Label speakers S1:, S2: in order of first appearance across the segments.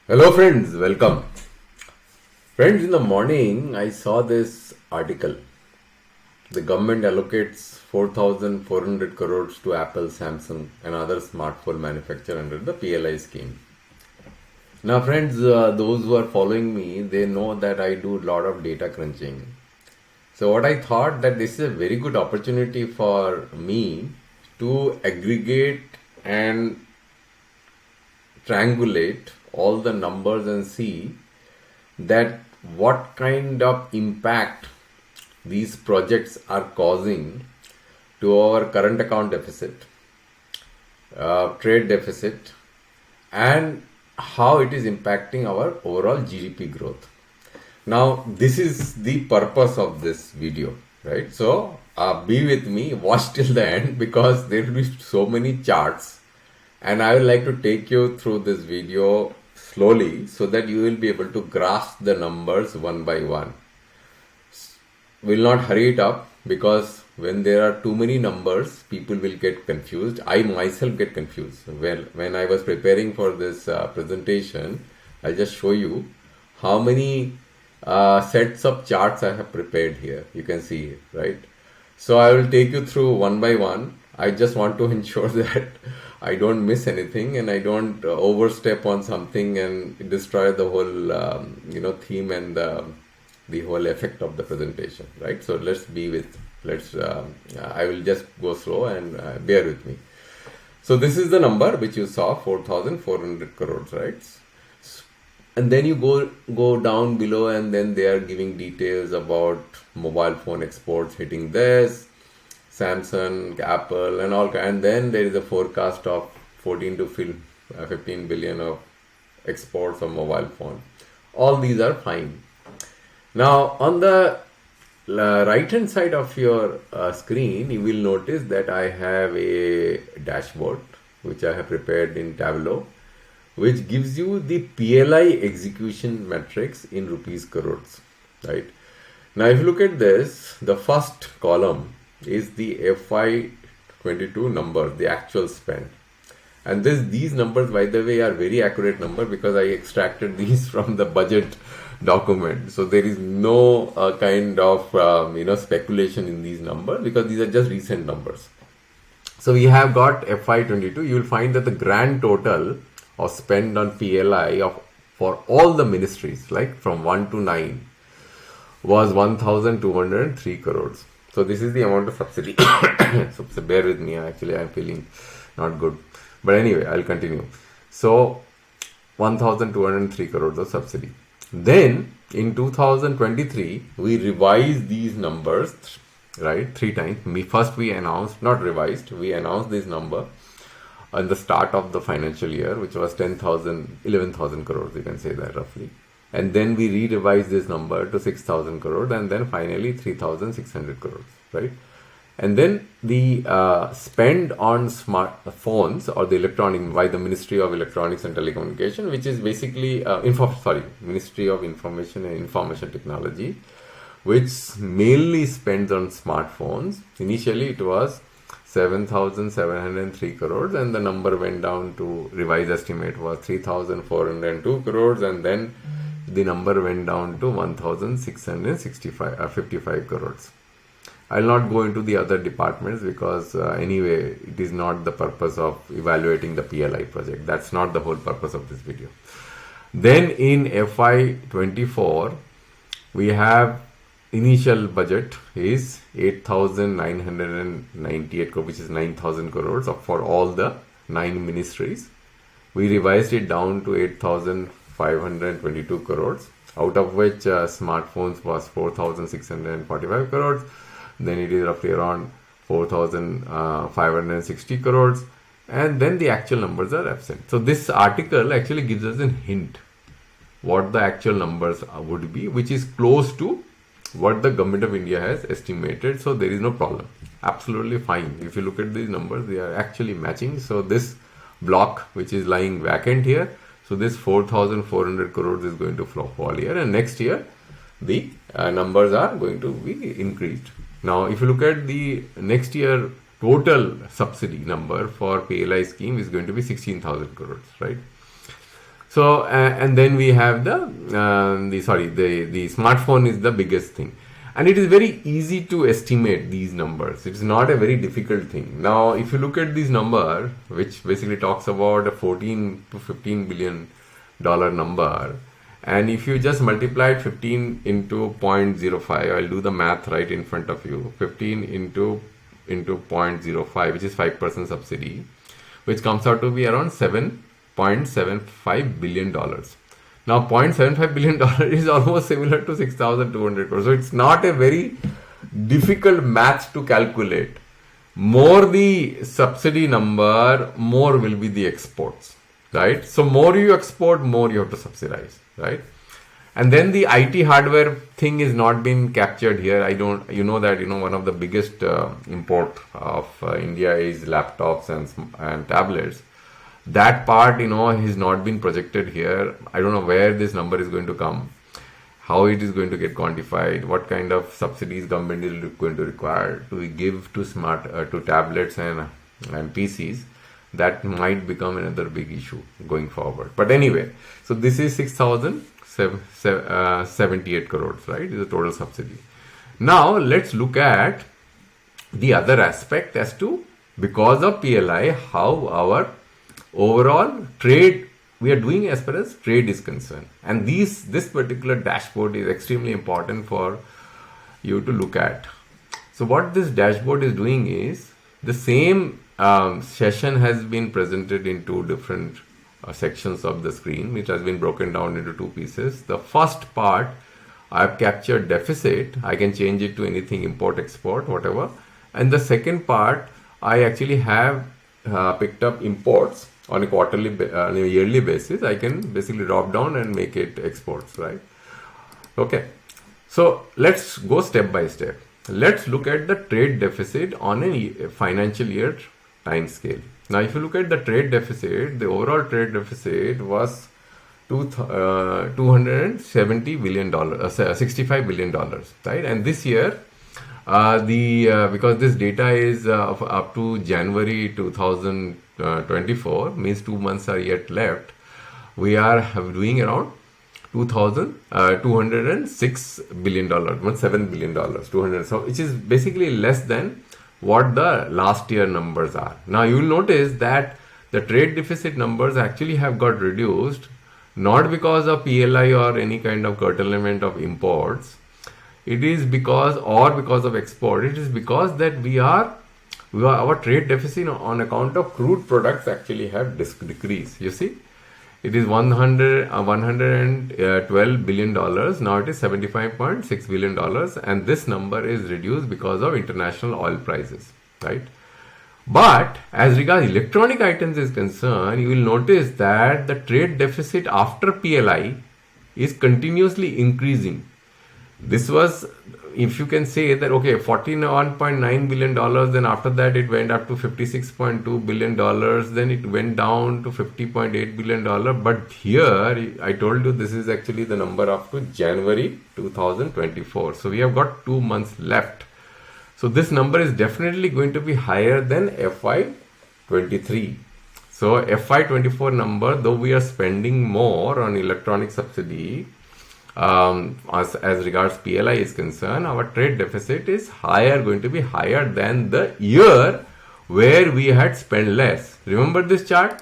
S1: Hello friends, welcome. Friends, in the morning I saw this article. The government allocates 4,400 crores to Apple, Samsung and other smartphone manufacturer under the PLI scheme. Now friends, those who are following me, they know that I do a lot of data crunching. So what I thought that this is a very good opportunity for me to aggregate and triangulate all the numbers and see that what kind of impact these projects are causing to our current account deficit, trade deficit, and how it is impacting our overall GDP growth. Now, this is the purpose of this video, right? So, be with me, watch till the end because there will be so many charts, and I would like to take you through this video slowly so that you will be able to grasp the numbers one by one. Will not hurry it up because when there are too many numbers, people will get confused. I myself get confused. Well, when I was preparing for this presentation, I'll just show you how many sets of charts I have prepared here. You can see it, right? So I will take you through one by one. I just want to ensure that I don't miss anything and I don't overstep on something and destroy the whole theme and the whole effect of the presentation, right? So I will just go slow and bear with me. So this is the number which you saw, 4,400 crores, right? And then you go down below and then they are giving details about mobile phone exports hitting this, Samsung, Apple and all, and then there is a forecast of 14 to 15 billion of exports of mobile phone. All these are fine. Now on the right hand side of your screen, you will notice that I have a dashboard which I have prepared in Tableau, which gives you the PLI execution metrics in rupees crores, right? Now if you look at this, the first column is the FY22 number, the actual spend. And these numbers, by the way, are very accurate numbers because I extracted these from the budget document. So there is no kind of speculation in these numbers because these are just recent numbers. So we have got FY22. You will find that the grand total of spend on PLI for all the ministries, like from 1 to 9, was 1,203 crores. So this is the amount of subsidy. So bear with me. Actually, I'm feeling not good. But anyway, I'll continue. So 1,203 crores of subsidy. Then in 2023, we revised these numbers, right? 3 times. We announced, not revised, we announced this number on the start of the financial year, which was 11,000 crores, you can say that roughly. And then we re-revised this number to 6,000 crores and then finally 3,600 crores, right? And then the spend on smartphones or the electronic by the Ministry of Electronics and Telecommunication, which is basically Ministry of Information and Information Technology, which mainly spends on smartphones. Initially it was 7,703 crores and the number went down to revised estimate was 3,402 crores and then the number went down to 1,655 crores. I'll not go into the other departments because anyway, it is not the purpose of evaluating the PLI project. That's not the whole purpose of this video. Then in FY24, we have initial budget is 8,998 crores, which is 9,000 crores for all the 9 ministries. We revised it down to 8,522 crores, out of which smartphones was 4,645 crores. Then it is roughly around 4,560 crores. And then the actual numbers are absent. So this article actually gives us a hint what the actual numbers would be, which is close to what the government of India has estimated. So there is no problem. Absolutely fine. If you look at these numbers, they are actually matching. So this block, which is lying vacant here, so this 4,400 crores is going to fall here. And next year, the numbers are going to be increased. Now, if you look at the next year total subsidy number for PLI scheme is going to be 16,000 crores, right? So and then we have the smartphone is the biggest thing, and it is very easy to estimate these numbers. It's not a very difficult thing. Now, if you look at this number, which basically talks about a 14 to 15 billion dollar number, and if you just multiply 15 into 0.05, I'll do the math right in front of you. 15 into 0.05, which is 5% subsidy, which comes out to be around $7.75 billion. Now, $0.75 billion is almost similar to 6,200 crores. So, it's not a very difficult math to calculate. More the subsidy number, more will be the exports, right? So, more you export, more you have to subsidize, right? And then the IT hardware thing is not been captured here. One of the biggest import of India is laptops and tablets. That part, has not been projected here. I don't know where this number is going to come, how it is going to get quantified, what kind of subsidies government is going to require to give to to tablets and PCs. That might become another big issue going forward. But anyway, so this is 6,078 crores, right? Is the total subsidy. Now let's look at the other aspect as to, because of PLI, how our overall trade we are doing as far as trade is concerned. And this particular dashboard is extremely important for you to look at. So what this dashboard is doing is, the same session has been presented in two different sections of the screen, which has been broken down into two pieces. The first part, I have captured deficit. I can change it to anything, import, export, whatever. And the second part, I actually have picked up imports on a yearly basis. I can basically drop down and make it exports, right? Okay. So let's go step by step. Let's look at the trade deficit on a financial year time scale. Now, if you look at the trade deficit, the overall trade deficit was $270 billion, $65 billion, right? And this year, because this data is up to January 2024, means 2 months are yet left, we are doing around $206 billion, $7 billion, 200. So, which is basically less than what the last year numbers are. Now, you will notice that the trade deficit numbers actually have got reduced, not because of PLI or any kind of curtailment of imports. It is because of export. It is because that our trade deficit on account of crude products actually have decreased. You see, it is $112 billion. Now it is $75.6 billion, and this number is reduced because of international oil prices, right? But as regards electronic items is concerned, you will notice that the trade deficit after PLI is continuously increasing. This was, if you can say that, okay, $41.9 billion, then after that it went up to $56.2 billion, then it went down to $50.8 billion. But here, I told you this is actually the number up to January 2024. So we have got 2 months left. So this number is definitely going to be higher than FY23. So FY24 number, though we are spending more on electronic subsidy, as regards PLI is concerned, our trade deficit is going to be higher than the year where we had spent less. Remember this chart?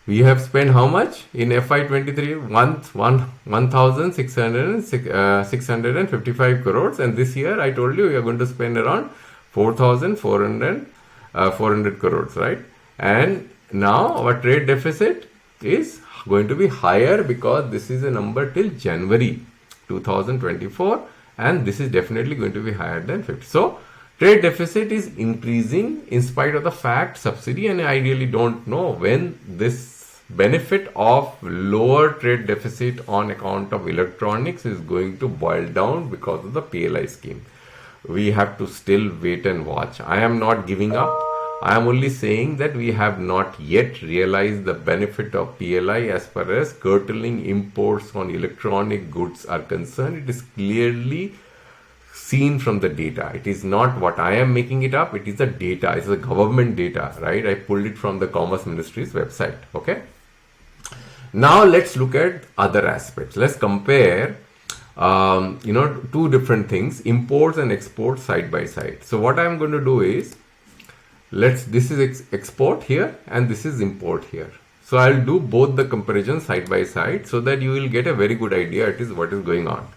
S1: We have spent how much in FY23? 1,655 crores, and this year I told you we are going to spend around 4,400 crores, right? And now our trade deficit is going to be higher because this is a number till January 2024, and this is definitely going to be higher than 50. So trade deficit is increasing in spite of the fact subsidy, and I really don't know when this benefit of lower trade deficit on account of electronics is going to boil down because of the PLI scheme. We have to still wait and watch. I am not giving up. I am only saying that we have not yet realized the benefit of PLI as far as curtailing imports on electronic goods are concerned. It is clearly seen from the data. It is not what I am making it up. It is the data. It is the government data, right? I pulled it from the Commerce Ministry's website. Okay. Now let's look at other aspects. Let's compare two different things, imports and exports side by side. So what I'm going to do is, this is export here and this is import here. So I'll do both the comparisons side by side so that you will get a very good idea what is going on.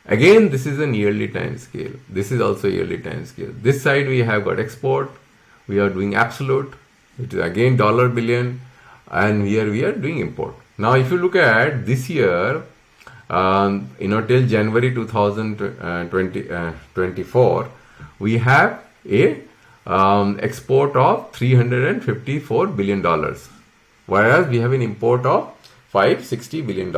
S1: Again, this is an yearly time scale. This is also yearly time scale. This side we have got export. We are doing absolute, which is again dollar billion, and here we are doing import. Now, if you look at this year, till January 2024, we have a export of $354 billion, whereas we have an import of $560 billion.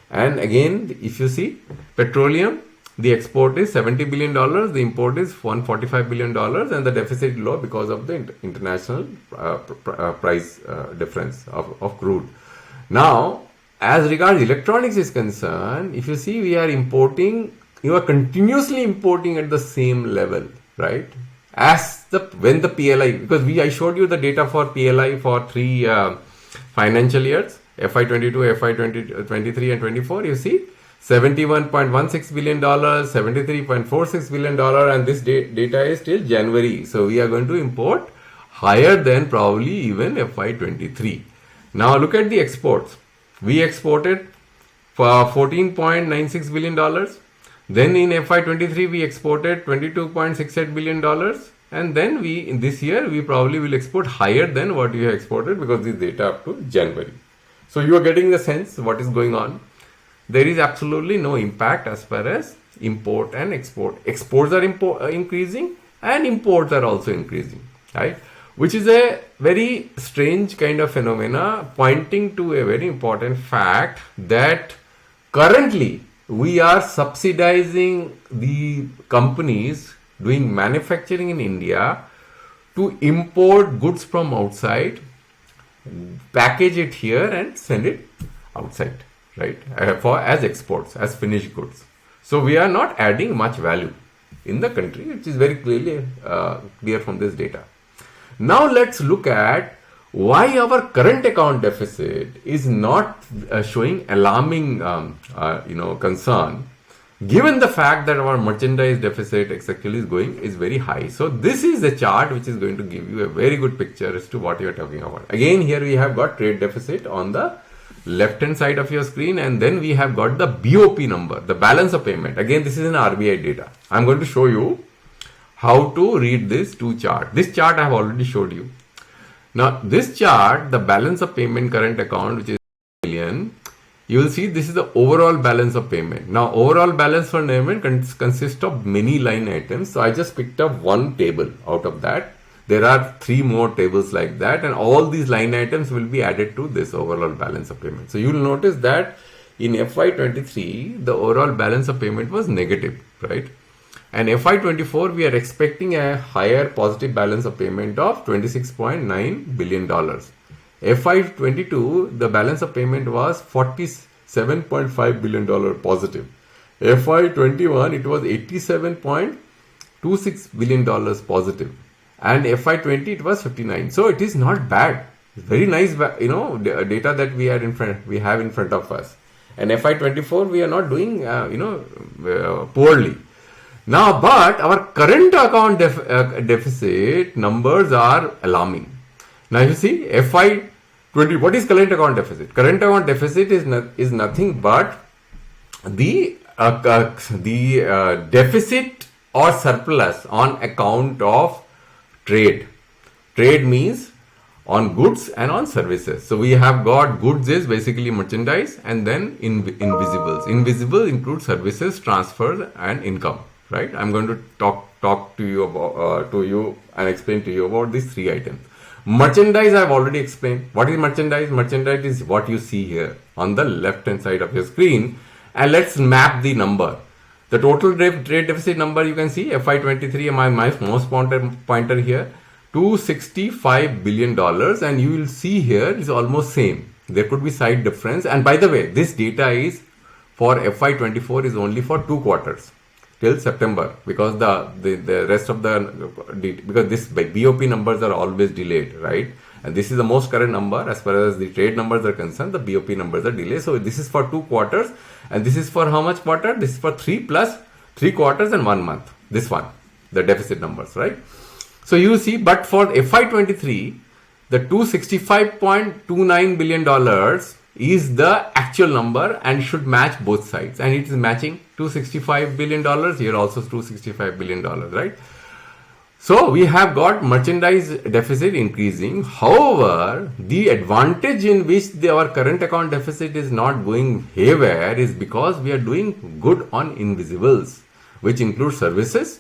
S1: And again, if you see petroleum, the export is $70 billion, the import is $145 billion, and the deficit low because of the international price difference of crude. Now, as regards electronics is concerned, if you see, we are importing, you are continuously importing at the same level, right? When the PLI, because I showed you the data for PLI for 3 financial years, FY22, FY23 and 24, you see $71.16 billion, $73.46 billion, and this data is till January. So we are going to import higher than probably even FY23. Now look at the exports. We exported for $14.96 billion. Then in FY23 we exported $22.68 billion. And then in this year we probably will export higher than what we have exported because this data up to January. So you are getting the sense what is going on. There is absolutely no impact as far as import and export. Exports are increasing and imports are also increasing, right? Which is a very strange kind of phenomena, pointing to a very important fact that currently we are subsidizing the companies doing manufacturing in India to import goods from outside, package it here and send it outside, right? As exports, as finished goods. So we are not adding much value in the country, which is very clearly clear from this data. Now let's look at why our current account deficit is not showing alarming concern, given the fact that our merchandise deficit exactly is very high. So this is a chart which is going to give you a very good picture as to what you are talking about. Again, here we have got trade deficit on the left hand side of your screen, and then we have got the BOP number, the balance of payment. Again, this is an RBI data. I'm going to show you how to read this two chart. This chart I have already showed you. Now this chart, the balance of payment current account, which is million, you will see this is the overall balance of payment. Now overall balance for payment consists of many line items. So I just picked up one table out of that. There are 3 more tables like that, and all these line items will be added to this overall balance of payment. So you will notice that in FY23, the overall balance of payment was negative, right? And FY24, we are expecting a higher positive balance of payment of $26.9 billion. FY22, the balance of payment was $47.5 billion positive. FY21, it was $87.26 billion positive. And FY20, it was 59. So it is not bad. It's very nice, data that we have in front of us. And FY24, we are not doing, poorly. Now, but our current account deficit numbers are alarming. Now you see FY20, what is current account deficit? Current account deficit is nothing but the deficit or surplus on account of trade. Trade means on goods and on services. So we have got goods is basically merchandise, and then invisibles. Invisible include services, transfers, and income. Right? I'm going to talk to you about and explain to you about these 3 items. Merchandise I've already explained. What is merchandise? Merchandise is what you see here on the left hand side of your screen. And let's map the number. The total trade deficit number you can see FY23, my most pointer here, $265 billion, and you will see here is almost same. There could be slight difference. And by the way, this data is for FY24 is only for 2 quarters. Till September, because the rest of because this BOP numbers are always delayed, right? And this is the most current number as far as the trade numbers are concerned. The BOP numbers are delayed. So this is for 2 quarters, and this is for how much quarter? This is for 3 plus 3 quarters and 1 month. This one, the deficit numbers, right? So you see, but for FY23, the $265.29 billion is the actual number and should match both sides. And it is matching $265 billion. Here also $265 billion, right? So we have got merchandise deficit increasing. However, the advantage in which our current account deficit is not going haywire is because we are doing good on invisibles, which includes services.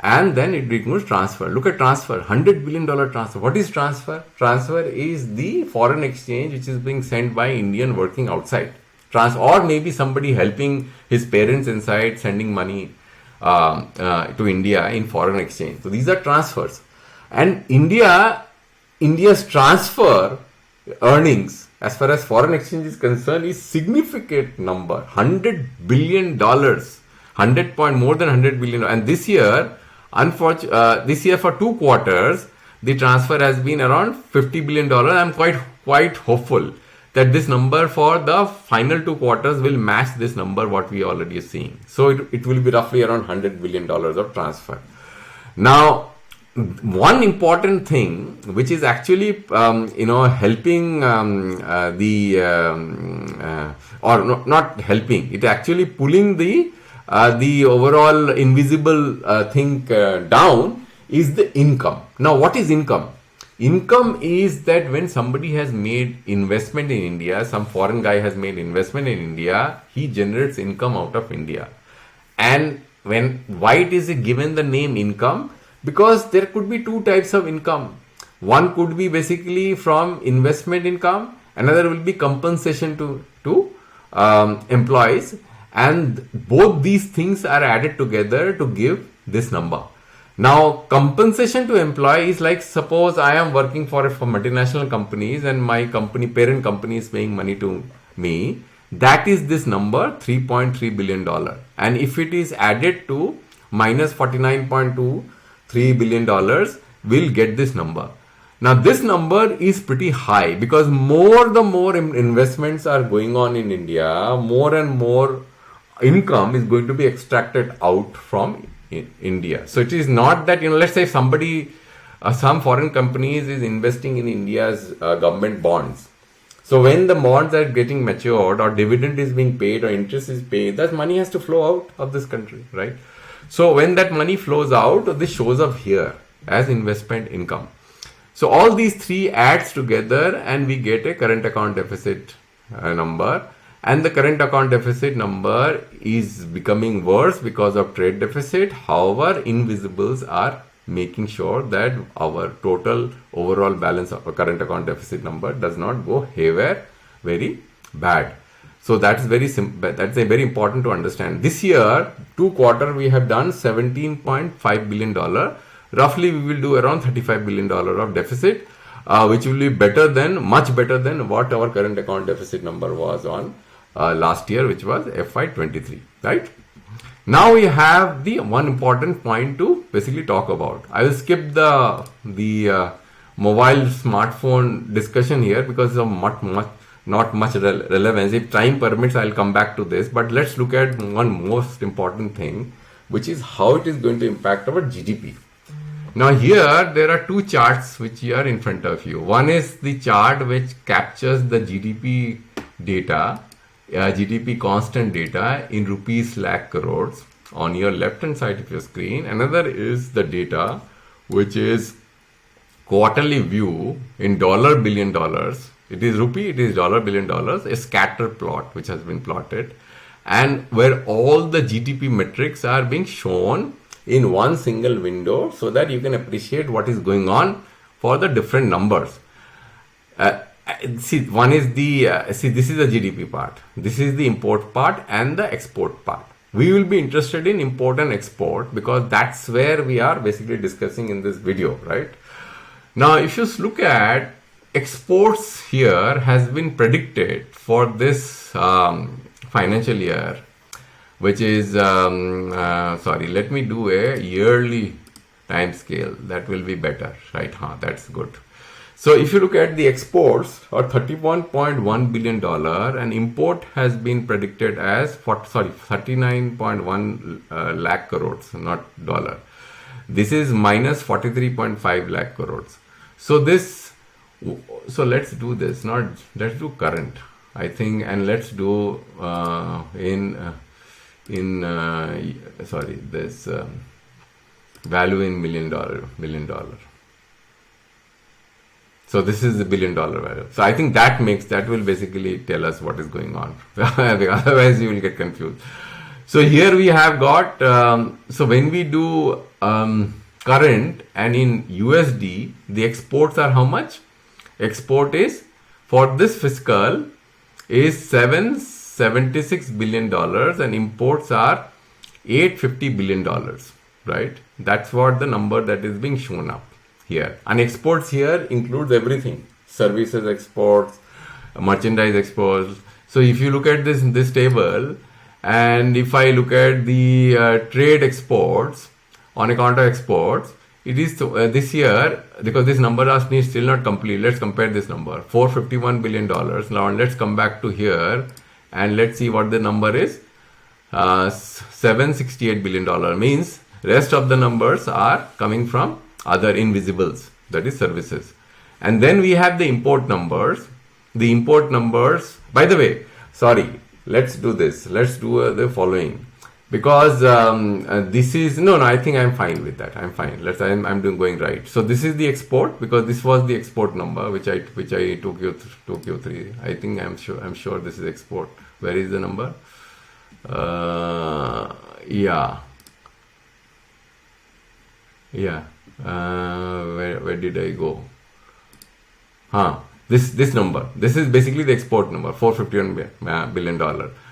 S1: And then it includes transfer. Look at transfer, $100 billion transfer. What is transfer? Transfer is the foreign exchange which is being sent by Indian working outside. Or maybe somebody helping his parents inside, sending money to India in foreign exchange. So these are transfers. And India's transfer earnings as far as foreign exchange is concerned is significant number, $100 billion, more than $100 billion. And this year, this year for 2 quarters, the transfer has been around $50 billion. I'm quite hopeful that this number for the final 2 quarters will match this number what we already are seeing. So it will be roughly around $100 billion of transfer. Now, one important thing which is actually helping not helping, it actually pulling the overall invisible thing down is the income. Now, what is income? Income is that when somebody has made investment in India, some foreign guy has made investment in India, he generates income out of India. And why it is given the name income? Because there could be 2 types of income. One could be basically from investment income, another will be compensation to employees. And both these things are added together to give this number. Now, compensation to employee is like, suppose I am working for multinational companies and my parent company is paying money to me. That is this number, $3.3 billion. And if it is added to minus $49.23 billion, we'll get this number. Now, this number is pretty high because the more investments are going on in India, more and more income is going to be extracted out from India. So it is not that, let's say somebody, some foreign companies is investing in India's government bonds. So when the bonds are getting matured or dividend is being paid or interest is paid, that money has to flow out of this country, right? So when that money flows out, this shows up here as investment income. So all these 3 adds together and we get a current account deficit number. And the current account deficit number is becoming worse because of trade deficit. However, invisibles are making sure that our total overall balance of a current account deficit number does not go haywire very bad. So that's very simple. That's a very important to understand. This year, 2 quarters, we have done $17.5 billion. Roughly, we will do around $35 billion of deficit, which will be much better than what our current account deficit number was on last year, which was FY23, right? Now we have the one important point to basically talk about. I will skip the mobile smartphone discussion here because of not much relevance. If time permits, I'll come back to this. But let's look at one most important thing, which is how it is going to impact our GDP. Now here there are 2 charts which are in front of you. One is the chart which captures the GDP data. GDP constant data in rupees lakh crores on your left hand side of your screen. Another is the data which is quarterly view in dollar billion dollars. It is rupee, it is dollar billion dollars, a scatter plot which has been plotted, and where all the GDP metrics are being shown in one single window so that you can appreciate what is going on for the different numbers. See, one is this is the GDP part, this is the import part and the export part. We will be interested in import and export because that's where we are basically discussing in this video, right? Now, if you look at exports here has been predicted for this financial year, which is, sorry, let me do a yearly time scale. That will be better, right? That's good. So if you look at the exports are $31.1 billion and import has been predicted as 39.1 lakh crores, not dollar. This is minus 43.5 lakh crores. So let's do this, let's do current, I think, and let's do this value in million dollar. So this is the $1 billion value. So I think that will basically tell us what is going on. Otherwise you will get confused. So here we have got, so when we do current and in USD, the exports are how much? Export is, for this fiscal, is $776 billion and imports are $850 billion, right? That's what the number that is being shown up here. And exports here includes everything: services exports, merchandise exports. So if you look at this table, and if I look at the trade exports on account of exports, it is this year, because this number is still not complete. Let's compare this number, $451 billion. Now let's come back to here and let's see what the number is. $768 billion means rest of the numbers are coming from other invisibles, that is services. And then we have the import numbers. The import numbers, by the way, sorry, let's do this. Let's do the following, because this is no. I think I'm fine with that. I'm fine. I'm going right. So this is the export, because this was the export number which I took you through. I think I'm sure this is export. Where is the number? Yeah. Where did I go? This number. This is basically the export number, $451 billion.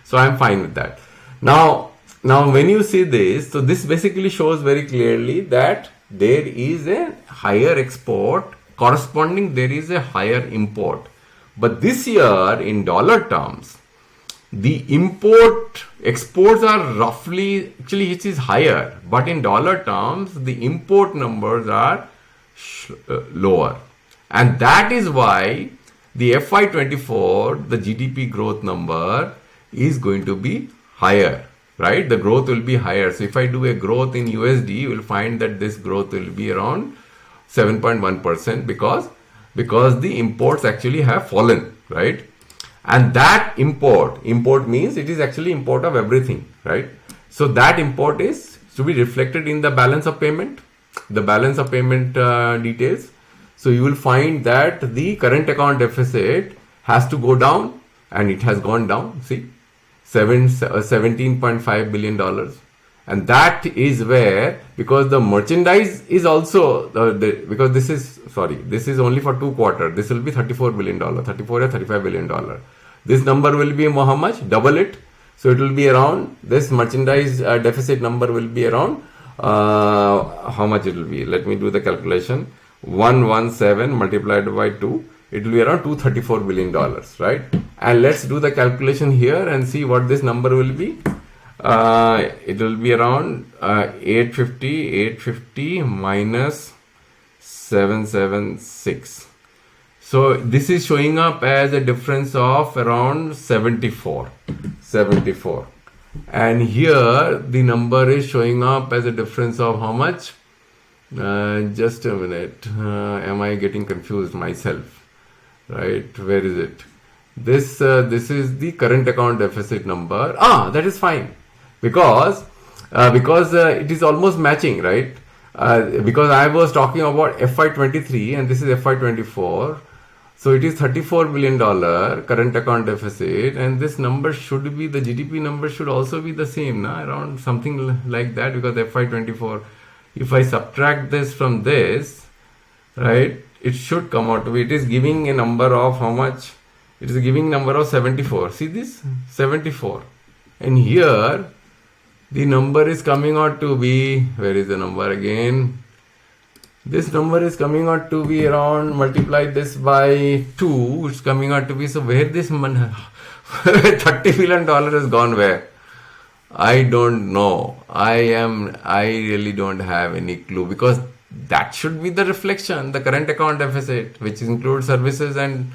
S1: So I'm fine with that. Now when you see this, so this basically shows very clearly that there is a higher export, corresponding there is a higher import. But this year in dollar terms, the exports are roughly, actually it is higher, but in dollar terms, the import numbers are lower. And that is why the FY24, the GDP growth number is going to be higher, right? The growth will be higher. So if I do a growth in USD, you will find that this growth will be around 7.1% because the imports actually have fallen, right? And that import means it is actually import of everything, right? So that import is to be reflected in the balance of payment, details. So you will find that the current account deficit has to go down, and it has gone down. See, $17.5 billion. And that is where, because the merchandise is also, because this is only for 2 quarters. This will be $34 billion, $34 or $35 billion. This number will be how much? Double it. So it will be around, this merchandise deficit number will be around, how much it will be? Let me do the calculation. 117 multiplied by 2. It will be around $234 billion, right? And let's do the calculation here and see what this number will be. It will be around 850 minus 776. So this is showing up as a difference of around 74. And here the number is showing up as a difference of how much? Just a minute. Am I getting confused myself? Right, where is it? This is the current account deficit number. That is fine, because it is almost matching, right? Because I was talking about FY23 and this is FY24. So it is $34 billion current account deficit, and this number should be, the GDP number should also be the same, around something like that, because FY24, if I subtract this from this, right, it should come out to be, it is giving a number of how much? It is giving number of 74. See this? 74. And here, the number is coming out to be, where is the number again? This number is coming out to be around, multiply this by 2, it's coming out to be, so where this money, $30 billion has gone where? I don't know. I really don't have any clue, because that should be the reflection, the current account deficit, which includes services and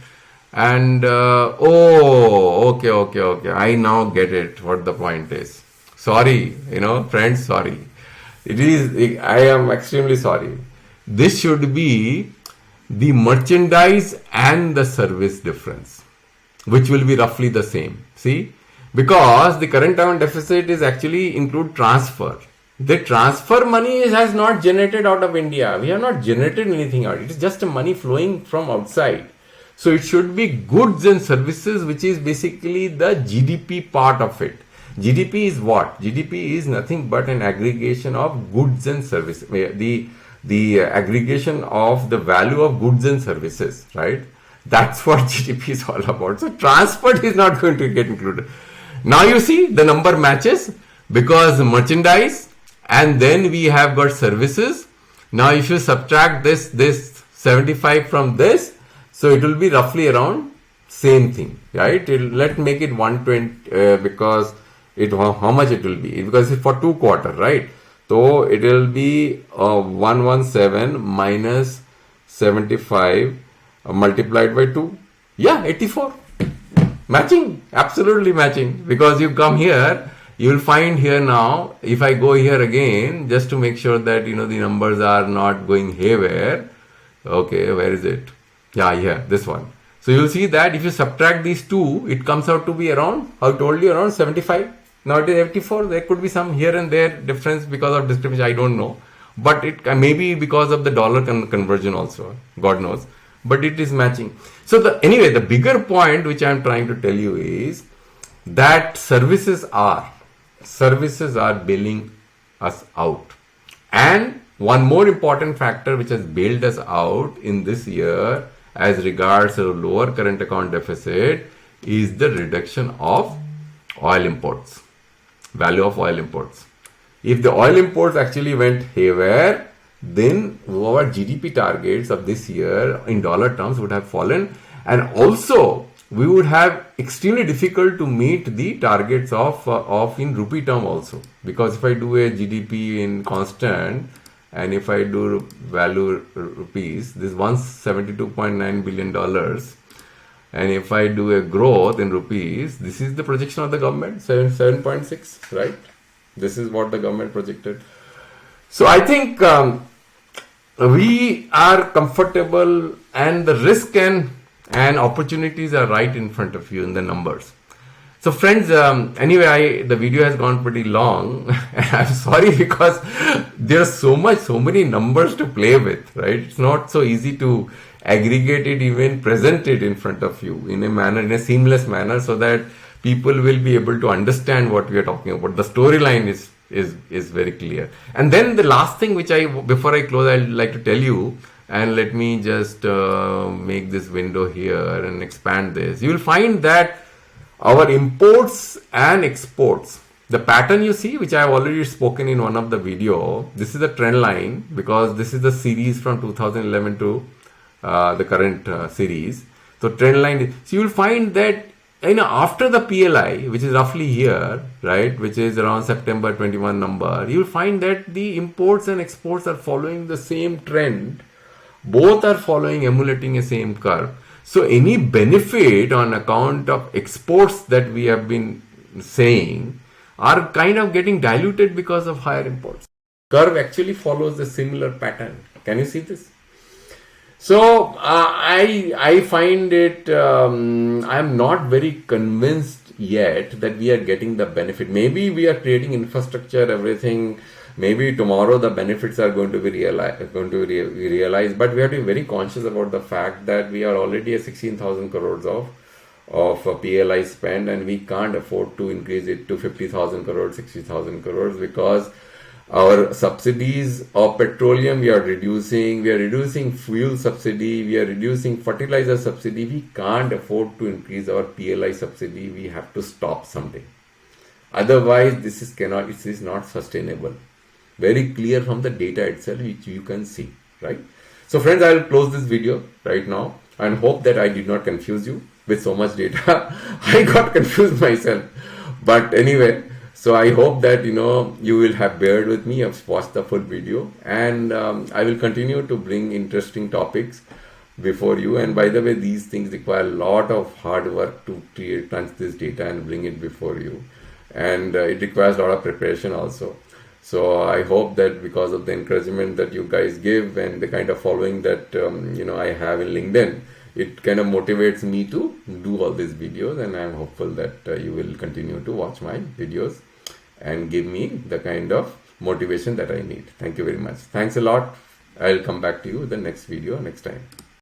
S1: okay. I now get it. What the point is? Sorry, friends. Sorry. It is. I am extremely sorry. This should be the merchandise and the service difference, which will be roughly the same. See, because the current account deficit is actually include transfer. The transfer money has not generated out of India. We have not generated anything out. It is just money flowing from outside. So it should be goods and services, which is basically the GDP part of it. GDP is what? GDP is nothing but an aggregation of goods and services. The aggregation of the value of goods and services, right? That's what GDP is all about. So transport is not going to get included. Now you see the number matches because merchandise and then we have got services. Now if you subtract this 75 from this, so it will be roughly around same thing, right? Let's make it 120 because how much it will be? Because it's for 2 quarters, right? So it will be 117 minus 75 multiplied by 2. Yeah, 84. Matching, absolutely matching. Because you come here, you will find here now, if I go here again, just to make sure that the numbers are not going haywire. Okay, where is it? Yeah, this one. So you'll see that if you subtract these two, it comes out to be around, I told you, around 75. Now it is 84. There could be some here and there difference because of discrepancy. I don't know. But it may be because of the dollar conversion also. God knows. But it is matching. So anyway, the bigger point which I am trying to tell you is that services are bailing us out. And one more important factor which has bailed us out in this year as regards to lower current account deficit is the reduction of oil imports, value of oil imports. If the oil imports actually went haywire, then our GDP targets of this year in dollar terms would have fallen, and also we would have extremely difficult to meet the targets of in rupee term also, because if I do a GDP in constant and if I do value rupees, this $172.9 billion, and if I do a growth in rupees, this is the projection of the government, 7.6, right? This is what the government projected. So I think we are comfortable, and the risk and opportunities are right in front of you in the numbers. So friends, anyway, the video has gone pretty long. I'm sorry because there's so many numbers to play with, right? It's not so easy to aggregate it, even present it in front of you in a seamless manner, so that people will be able to understand what we are talking about. The storyline is very clear. And then the last thing which before I close, I'd like to tell you, and let me just make this window here and expand this. You will find that our imports and exports, the pattern you see, which I have already spoken in one of the video, this is the trend line, because this is the series from 2011 to the current series. So trend line, so you will find that after the PLI, which is roughly here, right, which is around September 21 number, you will find that the imports and exports are following the same trend. Both are emulating a same curve. So any benefit on account of exports that we have been saying are kind of getting diluted because of higher imports. Curve actually follows a similar pattern. Can you see this? So I find it, I am not very convinced yet that we are getting the benefit. Maybe we are creating infrastructure, everything. Maybe tomorrow the benefits are going to be realized, but we have to be very conscious about the fact that we are already at 16,000 crores of PLI spend, and we can't afford to increase it to 50,000 crores, 60,000 crores, because our subsidies of petroleum we are reducing fuel subsidy, we are reducing fertilizer subsidy. We can't afford to increase our PLI subsidy. We have to stop someday. Otherwise, this is not sustainable. Very clear from the data itself, which you can see, right? So friends, I will close this video right now and hope that I did not confuse you with so much data. I got confused myself. But anyway, So I hope that you will have bared with me. I've watched the full video, and I will continue to bring interesting topics before you. And by the way, these things require a lot of hard work to crunch this data and bring it before you, and it requires a lot of preparation also. So I hope that because of the encouragement that you guys give and the kind of following that I have in LinkedIn, it kind of motivates me to do all these videos, and I'm hopeful that you will continue to watch my videos and give me the kind of motivation that I need. Thank you very much. Thanks a lot. I'll come back to you with the next video next time.